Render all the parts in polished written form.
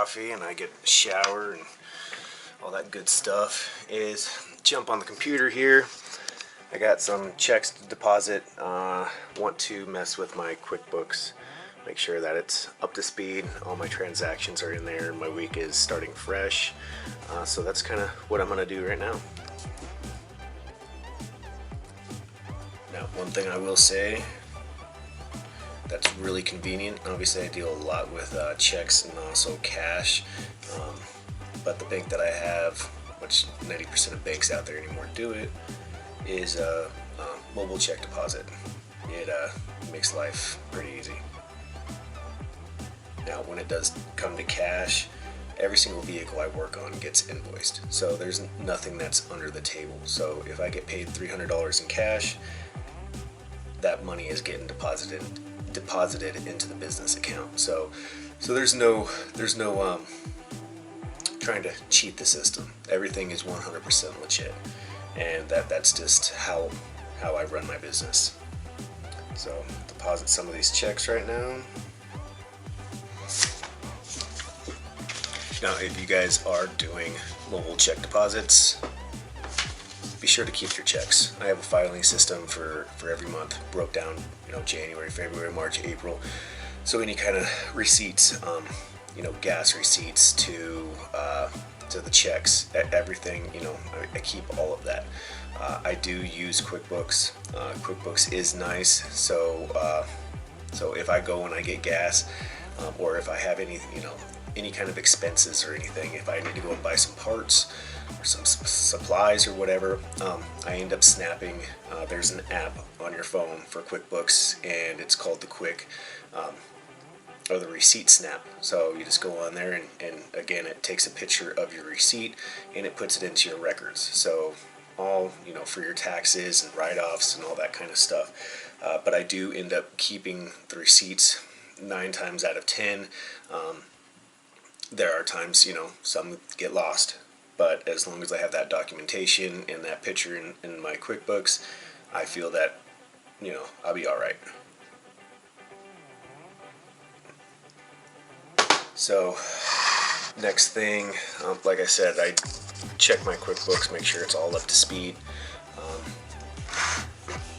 coffee and I get a shower and all that good stuff, is jump on the computer here. I got some checks to deposit. Want to mess with my QuickBooks, make sure that it's up to speed, all my transactions are in there, my week is starting fresh. So that's kind of what I'm going to do right now. Now, one thing I will say that's really convenient, obviously I deal a lot with checks and also cash, but the bank that I have, which 90% of banks out there anymore do it, is a mobile check deposit. It makes life pretty easy. Now, when it does come to cash, every single vehicle I work on gets invoiced, so there's nothing that's under the table. So if I get paid $300 in cash, that money is getting deposited into the business account. So there's no trying to cheat the system. Everything is 100% legit, and that's just how I run my business. So deposit some of these checks right now. Now, if you guys are doing mobile check deposits, be sure to keep your checks. I have a filing system for every month, broke down, January, February, March, April. So any kind of receipts, gas receipts to the checks, everything, I keep all of that. I do use QuickBooks. QuickBooks is nice. So if I go and I get gas, or if I have any kind of expenses or anything, if I need to go and buy some parts or some supplies or whatever, I end up snapping. There's an app on your phone for QuickBooks, and it's called the or the receipt snap. So you just go on there, and again, it takes a picture of your receipt and it puts it into your records. So all, for your taxes and write-offs and all that kind of stuff. But I do end up keeping the receipts 9 times out of 10. There are times, some get lost, but as long as I have that documentation and that picture in my QuickBooks, I feel that, I'll be all right. So next thing, like I said, I check my QuickBooks, make sure it's all up to speed.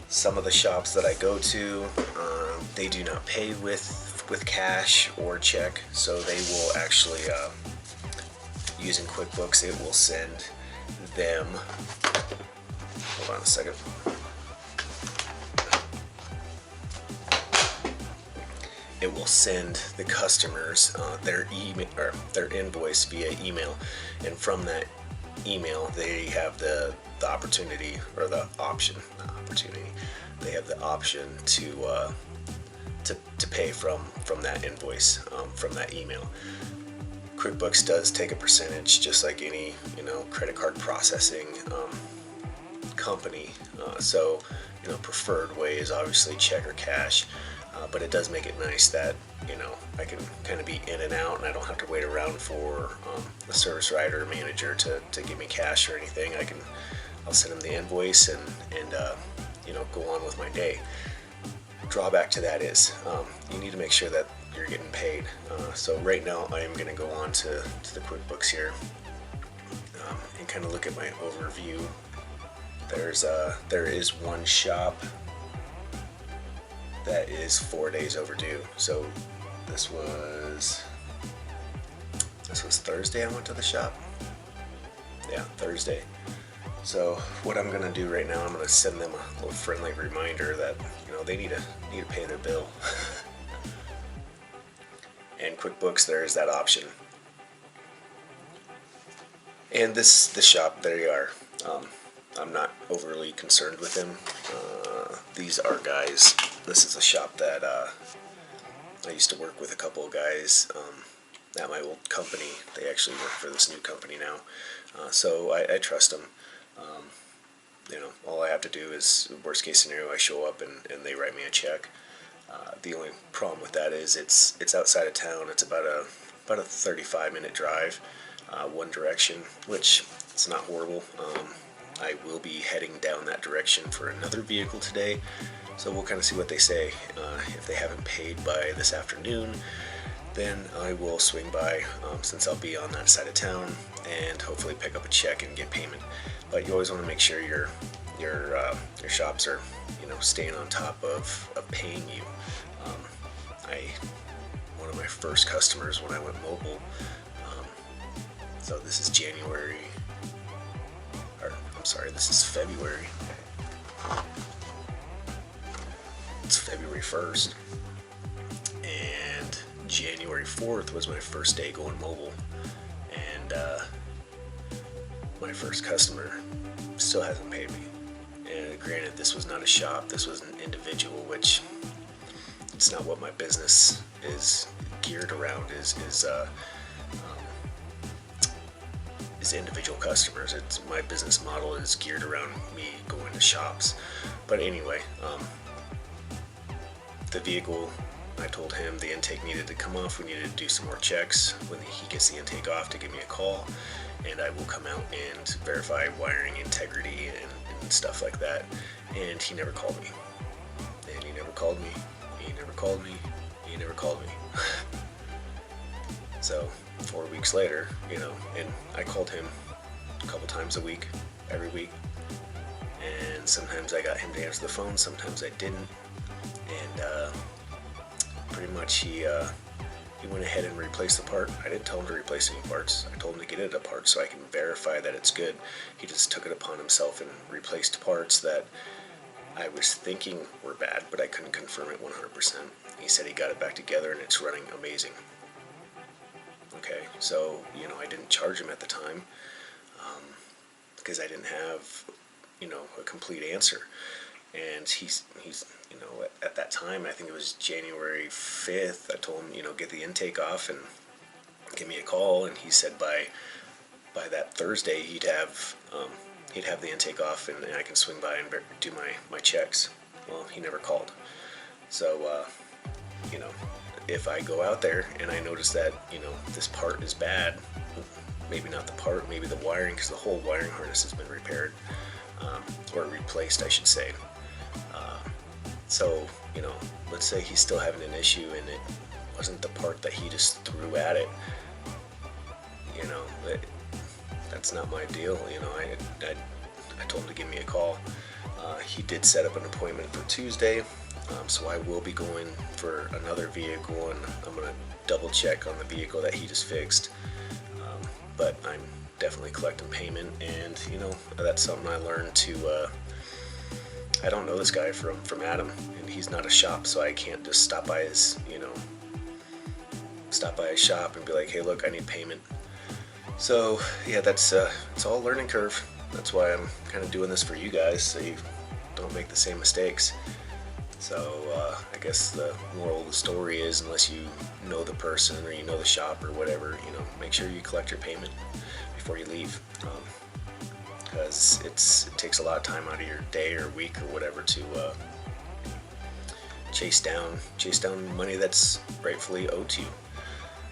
Some of the shops that I go to, they do not pay with cash or check, so they will actually, using QuickBooks, it will send them, hold on a second, it will send the customers their email or their invoice via email, and from that email they have the opportunity, or the option, not opportunity, they have the option to pay from that invoice, from that email. QuickBooks does take a percentage, just like any credit card processing company. So preferred way is obviously check or cash, but it does make it nice that I can kind of be in and out, and I don't have to wait around for a service writer or manager to give me cash or anything. I'll send them the invoice and go on with my day. Drawback to that is you need to make sure that you're getting paid. So right now I am going to go on to the QuickBooks here and kind of look at my overview. There is one shop that is 4 days overdue. So this was Thursday I went to the shop. Yeah, Thursday. So what I'm gonna do right now, I'm gonna send them a little friendly reminder that they need to pay their bill. And QuickBooks, there is that option. And this shop, there you are. I'm not overly concerned with them. These are guys. This is a shop that I used to work with a couple of guys at my old company. They actually work for this new company now, so I trust them. All I have to do is, worst case scenario, I show up and they write me a check. The only problem with that is it's outside of town. It's about a 35-minute drive, one direction, which it's not horrible. I will be heading down that direction for another vehicle today, so we'll kind of see what they say. If they haven't paid by this afternoon, then I will swing by, since I'll be on that side of town, and hopefully pick up a check and get payment. But you always want to make sure your shops are, staying on top of paying you. One of my first customers when I went mobile, so this is January, or I'm sorry, this is February. It's February 1st, and January 4th was my first day going mobile, and my first customer still hasn't paid me. And granted, this was not a shop, this was an individual, which it's not what my business is geared around, is individual customers. It's my business model is geared around me going to shops. But anyway, the vehicle, I told him the intake needed to come off. We needed to do some more checks. When he gets the intake off, to give me a call, and I will come out and verify wiring integrity and stuff like that. And he never called me. And he never called me. He never called me. He never called me. So 4 weeks later, and I called him a couple times a week, every week. And sometimes I got him to answer the phone, sometimes I didn't. And pretty much he went ahead and replaced the part. I didn't tell him to replace any parts. I told him to get it apart so I can verify that it's good. He just took it upon himself and replaced parts that I was thinking were bad, but I couldn't confirm it 100%. He said he got it back together and it's running amazing. Okay, so I didn't charge him at the time because I didn't have a complete answer. And he's at that time, I think it was January 5th, I told him, get the intake off and give me a call. And he said by that Thursday he'd have the intake off and I can swing by and do my checks. Well, he never called. So if I go out there and I notice that this part is bad, maybe not the part, maybe the wiring, because the whole wiring harness has been repaired, or replaced, I should say. So, let's say he's still having an issue and it wasn't the part that he just threw at it. That's not my deal. I told him to give me a call. He did set up an appointment for Tuesday, so I will be going for another vehicle, and I'm going to double check on the vehicle that he just fixed. But I'm definitely collecting payment, and that's something I learned to. I don't know this guy from Adam, and he's not a shop, so I can't just stop by his shop and be like, hey, look, I need payment. So yeah, it's all a learning curve. That's why I'm kind of doing this for you guys, so you don't make the same mistakes. So I guess the moral of the story is, unless you know the person or you know the shop or whatever, make sure you collect your payment before you leave, because it takes a lot of time out of your day or week or whatever to chase down money that's rightfully owed to you.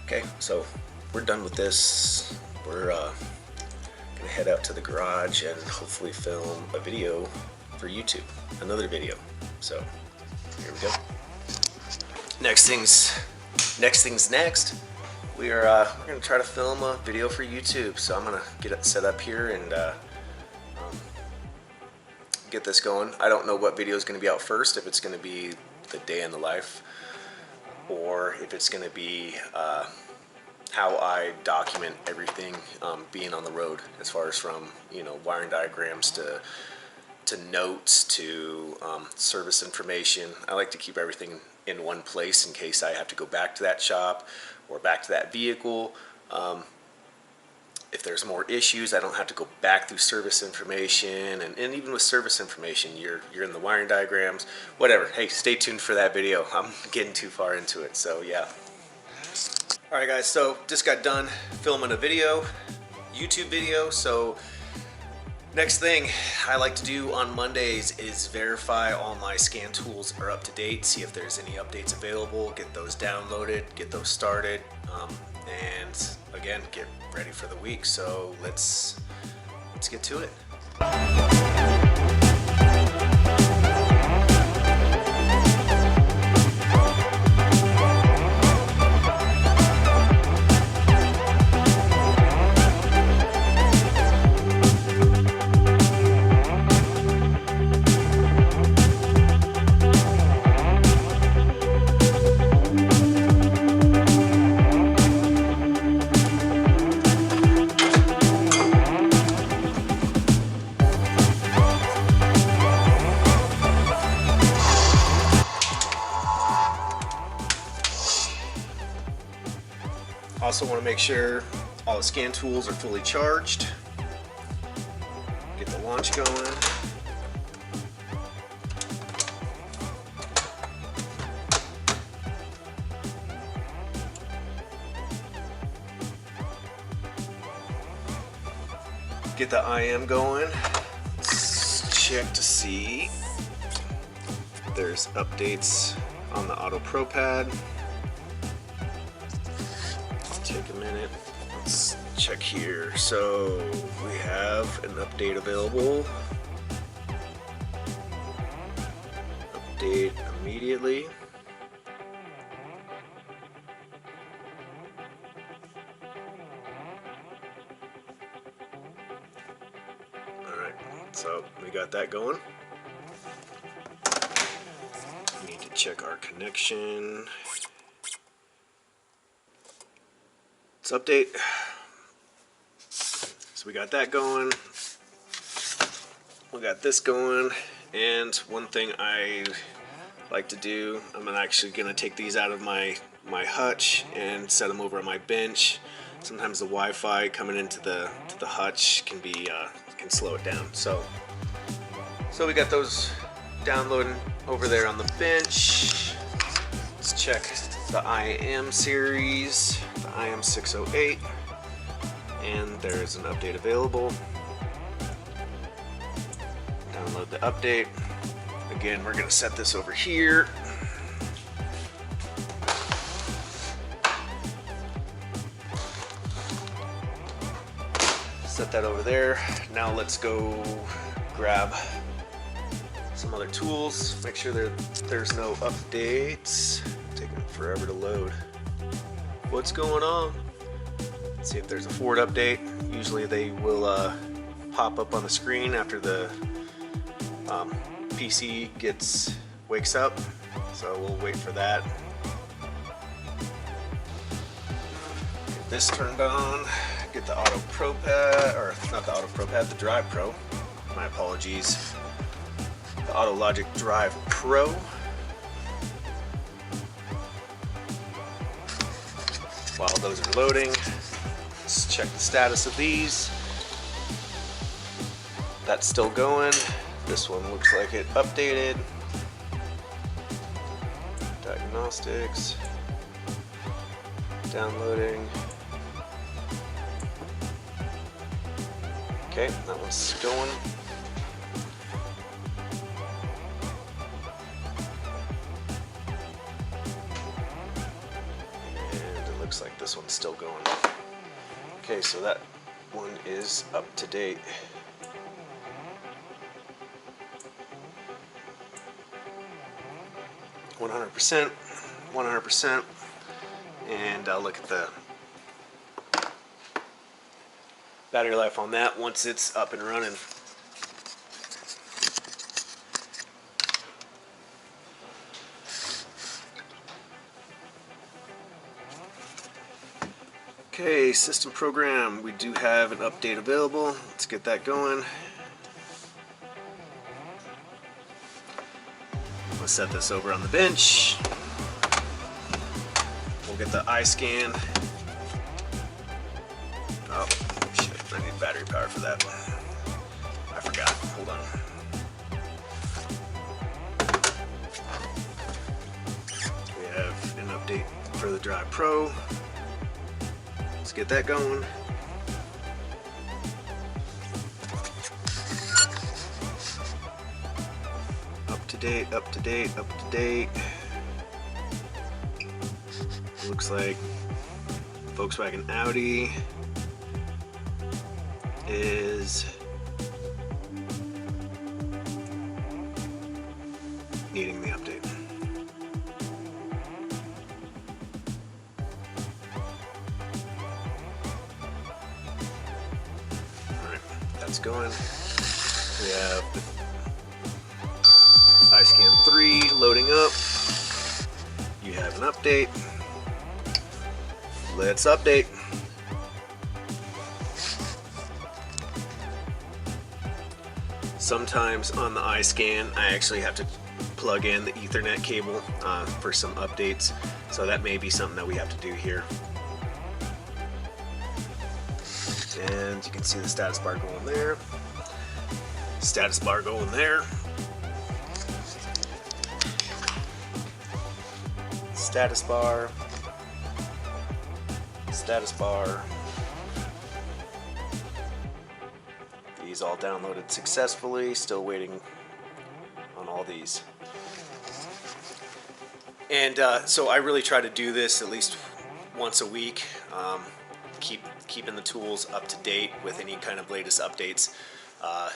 Okay, so we're done with this. We're gonna head out to the garage and hopefully film a video for YouTube, another video. So here we go. Next things next. We're gonna try to film a video for YouTube. So I'm gonna get it set up here and get this going. I don't know what video is gonna be out first. If it's gonna be the day in the life, or if it's gonna be how I document everything being on the road, as far as from wiring diagrams to notes to service information. I like to keep everything in one place in case I have to go back to that shop or back to that vehicle. If there's more issues, I don't have to go back through service information, and even with service information, you're in the wiring diagrams, whatever. Hey, stay tuned for that video. I'm getting too far into it, so yeah. Alright guys, so just got done filming a video, YouTube video. So next thing I like to do on Mondays is verify all my scan tools are up to date, see if there's any updates available, get those downloaded, get those started, and again, get ready for the week. So let's get to it. also want to make sure all the scan tools are fully charged. Get the launch going. Get the IM going. Let's check to see if there's updates on the Auto Pro pad. Take a minute. Let's check here. So we have an update available. Update immediately. So we got that going. We need to check our connection. Let's update. So we got that going. We got this going. And one thing I like to do, I'm actually going to take these out of my hutch and set them over on my bench. Sometimes the Wi-Fi coming into the hutch can be can slow it down. So we got those downloading over there on the bench. Let's check the IM series, the IM 608, and there's an update available. Download the update. Again, we're going to set this over here. Set that over there. Now let's go grab some other tools. Make sure there's no updates. Taking forever to load. What's going on? Let's see if there's a forward update. Usually they will pop up on the screen after the PC wakes up. So we'll wait for that. Get this turned on. Get the Auto Pro pad, or not the Auto Pro pad, the Drive Pro. My apologies. The AutoLogic Drive Pro. While those are loading, let's check the status of these. That's still going. This one looks like it updated. Diagnostics. Downloading. Okay, that one's going. And it looks like this one's still going. Okay, so that one is up to date. %, 100%, and I'll look at the battery life on that once it's up and running. Okay, system program, we do have an update available. Let's get that going. We'll set this over on the bench. We'll get the eye scan. Oh, shit, I need battery power for that. I forgot, hold on. We have an update for the Drive Pro. Let's get that going. Up to date, up to date, up to date. Looks like Volkswagen Audi is needing the update. Alright, that's going. We have iScan 3 loading up. You have an update. Let's update. Sometimes on the iScan, I actually have to plug in the Ethernet cable for some updates, so that may be something that we have to do here. And you can see the status bar going there. Status bar going there. Status bar. Status bar. These all downloaded successfully. Still waiting on all these. And so I really try to do this at least once a week. Keeping the tools up to date with any kind of latest updates.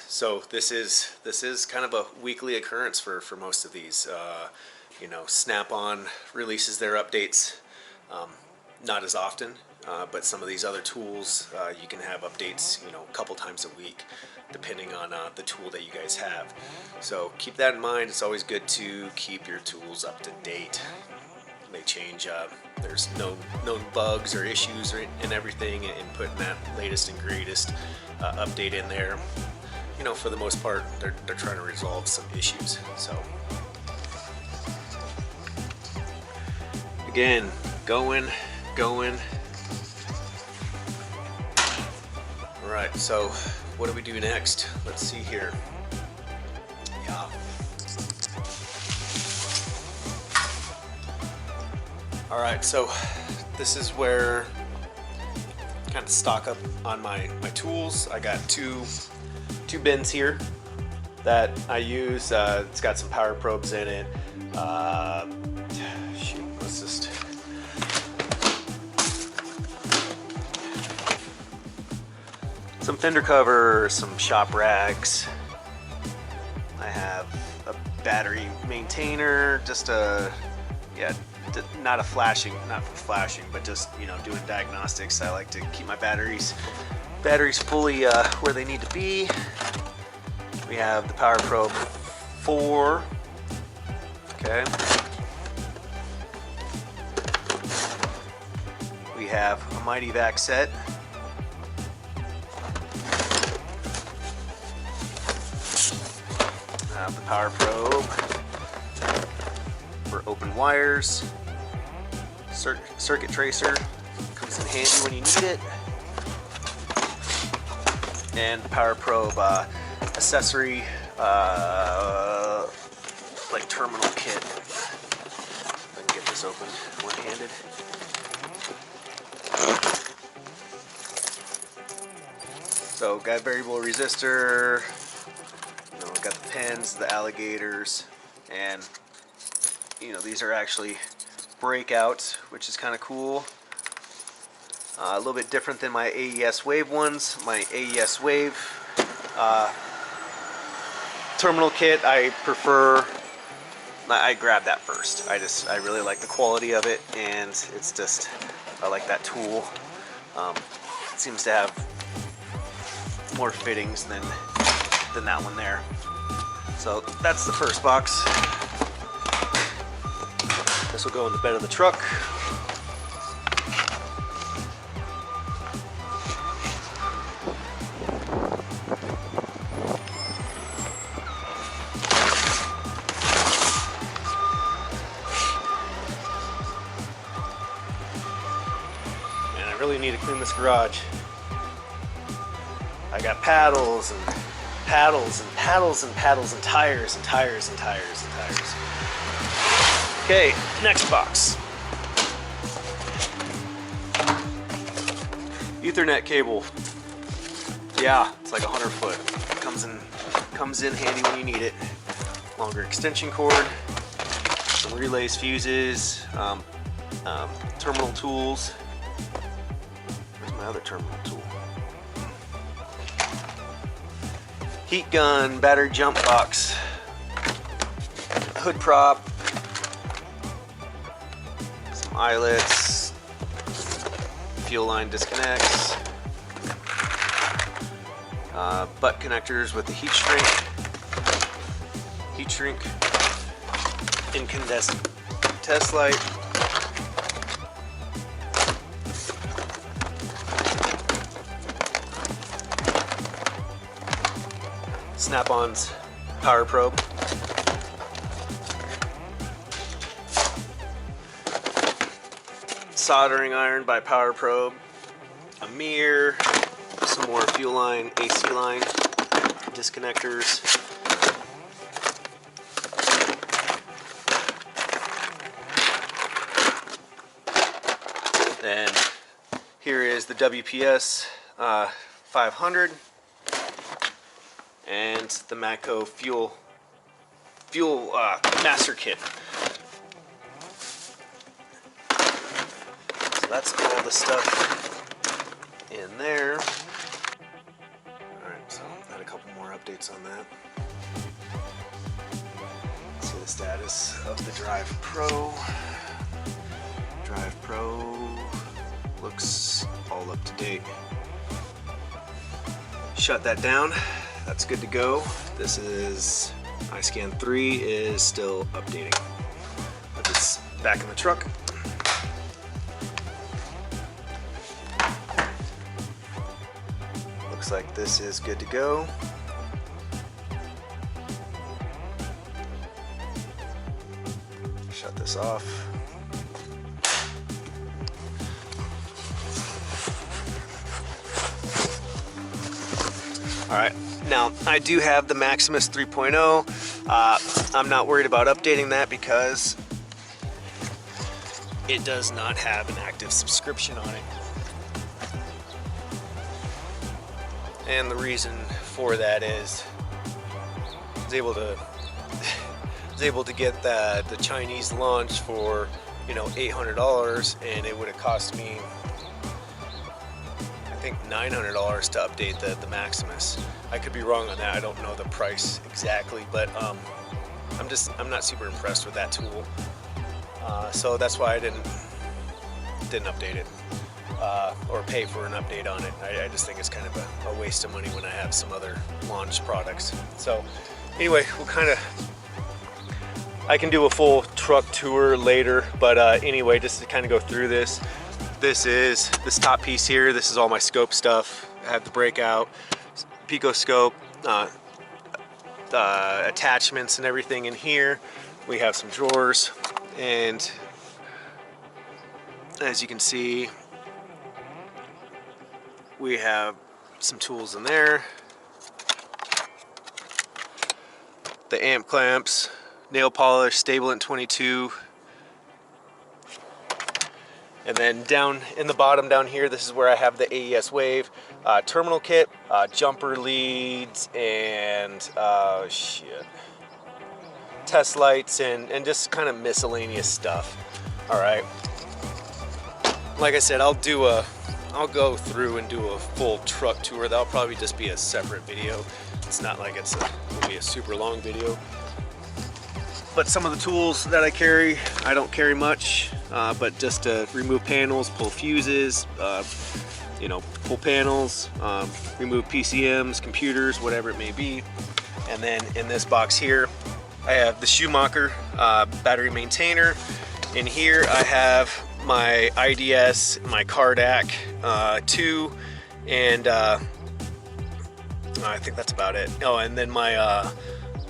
So this is kind of a weekly occurrence for most of these. You know, Snap-on releases their updates not as often, but some of these other tools you can have updates, you know, a couple times a week, depending on the tool that you guys have. So keep that in mind. It's always good to keep your tools up to date. They change. There's known bugs or issues and everything, and putting that latest and greatest update in there. You know, for the most part, they're trying to resolve some issues. So again, going. All right. So what do we do next? Let's see here. Yeah. All right, so this is where I kind of stock up on my tools. I got two bins here that I use. It's got some power probes in it. Shoot, let's just... Some fender covers, some shop rags. I have a battery maintainer, just a, yeah, not for flashing, but just, you know, doing diagnostics. I like to keep my batteries fully where they need to be. We have the Power Probe 4. Okay. We have a Mighty Vac set. I have the Power Probe for open wires. Circuit tracer comes in handy when you need it. And the Power Probe accessory, like terminal kit. If I can get this open one-handed. So got a variable resistor. You know, got the pins, the alligators, and you know, these are actually breakouts, which is kind of cool. A little bit different than my AES Wave ones. My AES Wave terminal kit, I prefer, I grab that first. I really like the quality of it, and it's just, I like that tool. It seems to have more fittings than that one there. So that's the first box. This will go in the bed of the truck. And I really need to clean this garage. I got paddles and paddles and paddles and paddles and tires and tires and tires and tires. Okay, next box. Ethernet cable. Yeah, it's like 100 foot. Comes in handy when you need it. Longer extension cord, some relays, fuses, terminal tools. Where's my other terminal tool? Heat gun, battery jump box, hood prop, some eyelets, fuel line disconnects, butt connectors with the heat shrink, incandescent test light, Snap-on's Power Probe, soldering iron by Power Probe, a mirror, some fuel line, AC line, disconnectors. Then here is the WPS 500 and the Matco fuel master kit. So that's all the stuff in there. Alright, so I had a couple more updates on that. Let's see the status of the Drive Pro. Drive Pro looks all up to date. Shut that down. That's good to go. This is iScan 3 is still updating. But it's back in the truck. Looks like this is good to go. Shut this off. Alright, now I do have the Maximus 3.0. I'm not worried about updating that because it does not have an active subscription on it. And the reason for that is I was able to get the Chinese launch for, you know, $800, and it would have cost me, I think, $900 to update the Maximus. I could be wrong on that. I don't know the price exactly, but I'm not super impressed with that tool. So that's why I didn't update it or pay for an update on it. I just think it's kind of a waste of money when I have some other launch products. So anyway, I can do a full truck tour later, but anyway, just to kind of go through this. This is this top piece here. This is all my scope stuff. I have the breakout, Pico scope, attachments and everything in here. We have some drawers, and as you can see, we have some tools in there. The amp clamps, nail polish, Stabilint 22. And then down in the bottom down here, this is where I have the AES Wave terminal kit, jumper leads, and test lights, and just kind of miscellaneous stuff. All right. Like I said, I'll go through and do a full truck tour. That'll probably just be a separate video. It's not like it'll be a super long video. But some of the tools that I carry, I don't carry much, but just to remove panels, pull fuses, pull panels, remove PCMs, computers, whatever it may be. And then in this box here, I have the Schumacher battery maintainer. In here I have my IDS, my Cardac 2, and I think that's about it. Oh, and then my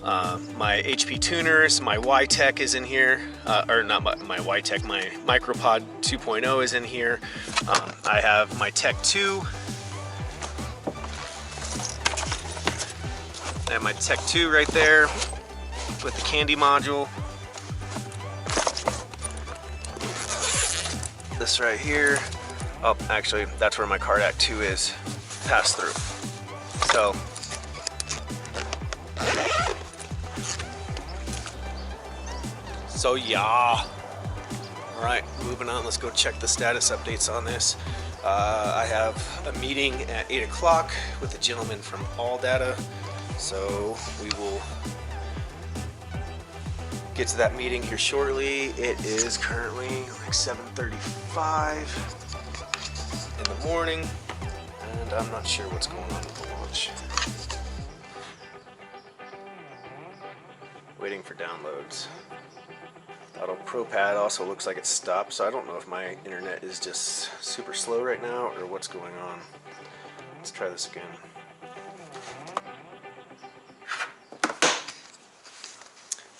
HP tuners, my Y-Tech is in here, or not my Y-Tech, my Micropod 2.0 is in here. I have my Tech 2. I have my Tech 2 right there with the candy module. This right here. Oh, actually, that's where my Cardac 2 is, pass through. So yeah. All right, moving on. Let's go check the status updates on this. I have a meeting at 8 o'clock with a gentleman from AllData. So we will get to that meeting here shortly. It is currently like 7:35 in the morning, and I'm not sure what's going on with the launch. Waiting for downloads. Auto ProPad also looks like it's stopped, so I don't know if my internet is just super slow right now or what's going on. Let's try this again.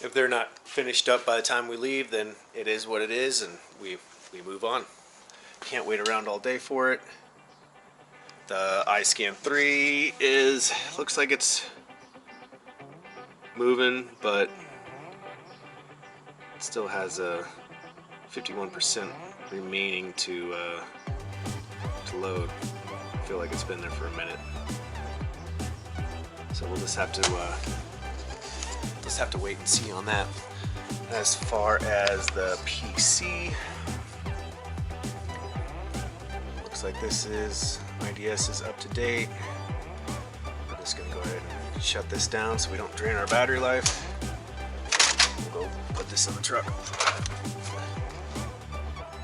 If they're not finished up by the time we leave, then it is what it is, and we move on. Can't wait around all day for it. The iScan 3 looks like it's moving, but it still has a 51% remaining to load. I feel like it's been there for a minute, so we'll just have to wait and see on that. As far as the PC, looks like IDS is up to date. We're just gonna go ahead and shut this down so we don't drain our battery life. We'll go put this in the truck.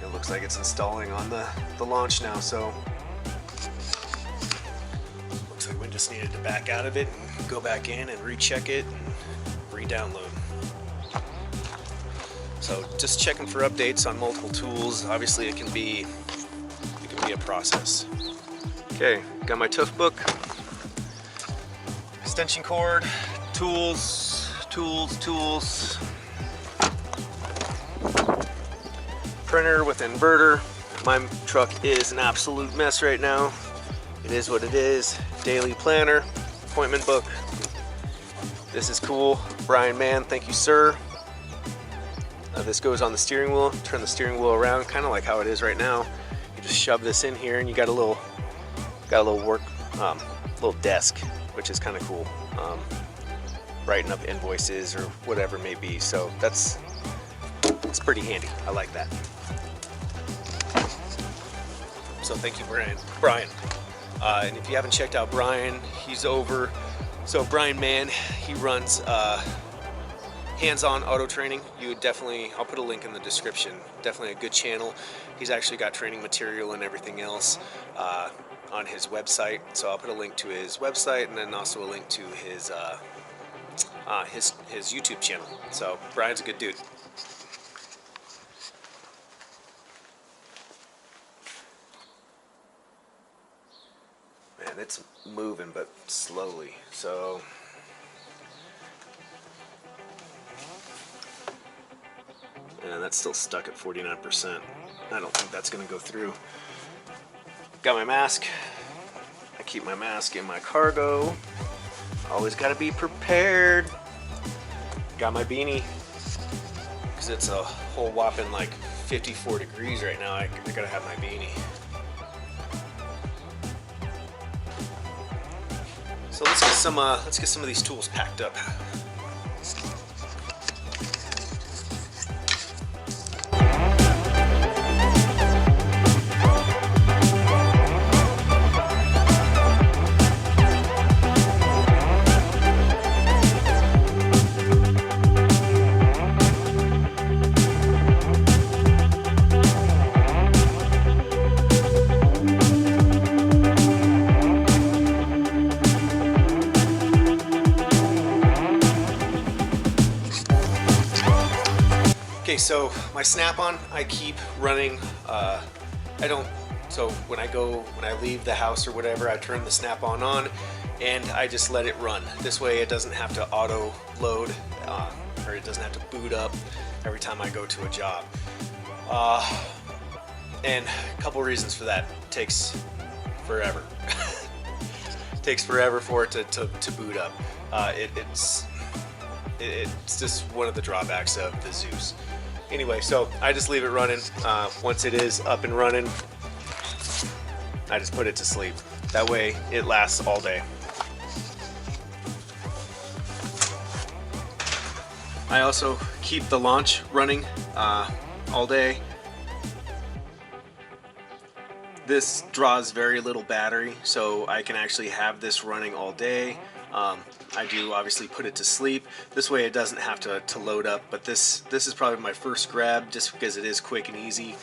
It looks like it's installing on the launch now, so looks like we just needed to back out of it and go back in and recheck it and re-download. So just checking for updates on multiple tools. Obviously it can be a process. Okay, got my Tuff book, extension cord, tools, printer with inverter. My truck is an absolute mess right now. It is what it is. Daily planner, appointment book. This is cool. Brian Mann, thank you, sir. This goes on the steering wheel. Turn the steering wheel around, kind of like how it is right now. You just shove this in here, and you got a little work, little desk, which is kind of cool. Writing up invoices or whatever it may be. So it's pretty handy. I like that. So thank you, Brian. And if you haven't checked out Brian, Brian Mann, he runs hands-on auto training. You would definitely, I'll put a link in the description. Definitely a good channel. He's actually got training material and everything else on his website. So I'll put a link to his website and then also a link to his YouTube channel. So Brian's a good dude. Man, it's moving, but slowly. So and that's still stuck at 49%. I don't think that's gonna go through. Got my mask. I keep my mask in my cargo. Always gotta be prepared. Got my beanie, because it's a whole whopping like 54 degrees right now. I gotta have my beanie. So let's get some of these tools packed up. Okay, so my snap-on, I keep running. So when I leave the house or whatever, I turn the snap-on on and I just let it run. This way it doesn't have to auto load or it doesn't have to boot up every time I go to a job. And a couple reasons for that. It takes forever. It takes forever for it to boot up. It's just one of the drawbacks of the Zeus. Anyway, so I just leave it running. Once it is up and running, I just put it to sleep. That way it lasts all day. I also keep the launch running all day. This draws very little battery, so I can actually have this running all day. I do obviously put it to sleep. This way it doesn't have to load up, but this is probably my first grab just because it is quick and easy.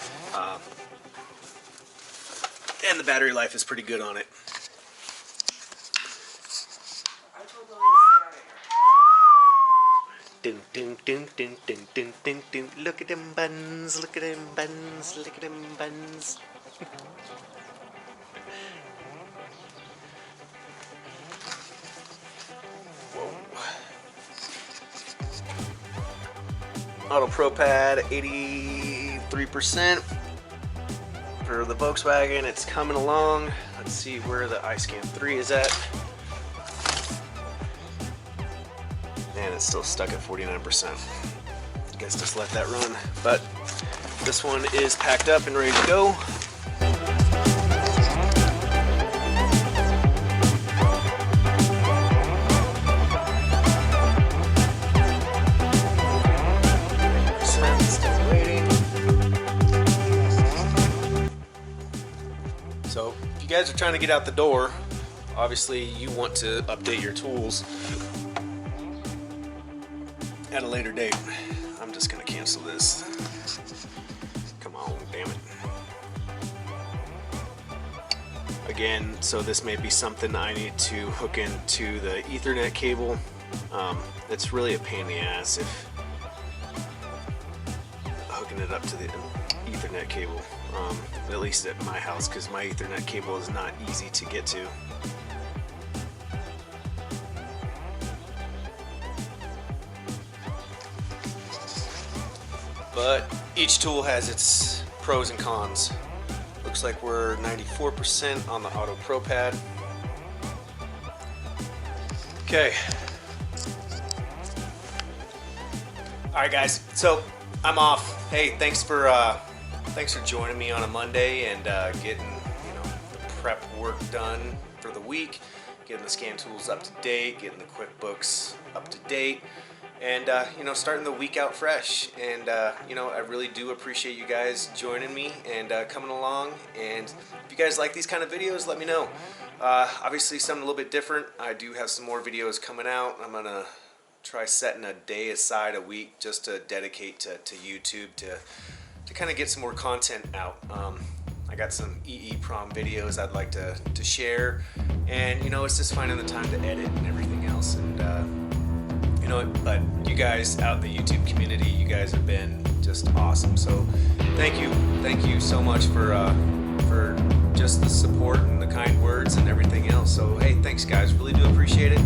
And the battery life is pretty good on it. Ding, ding, ding, ding, ding, ding, ding, ding. Look at them buns, look at them buns, look at them buns. Auto Pro Pad 83%. for the Volkswagen. It's coming along. Let's see where the iScan 3 is at. And it's still stuck at 49%. I guess just let that run. But this one is packed up and ready to go. Still waiting. So if you guys are trying to get out the door, obviously you want to update your tools at a later date. I'm just gonna cancel this. Come on, damn it. Again, so this may be something I need to hook into the Ethernet cable. It's really a pain in the ass if hooking it up to the Ethernet cable, at least at my house, because my Ethernet cable is not easy to get to. But each tool has its pros and cons. Looks like we're 94% on the Auto Pro pad. Okay. All right, guys. So I'm off. Hey, thanks for joining me on a Monday and getting the prep work done for the week, getting the scan tools up to date, getting the QuickBooks up to date. And starting the week out fresh. And I really do appreciate you guys joining me and coming along. And if you guys like these kind of videos, let me know. Obviously something a little bit different. I do have some more videos coming out. I'm gonna try setting a day aside a week just to dedicate to YouTube to kind of get some more content out. I got some EEPROM videos I'd like to share, and it's just finding the time to edit and everything else. And but you guys out in the YouTube community, you guys have been just awesome. So thank you so much for just the support and the kind words and everything else. So hey, thanks guys, really do appreciate it.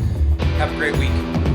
Have a great week.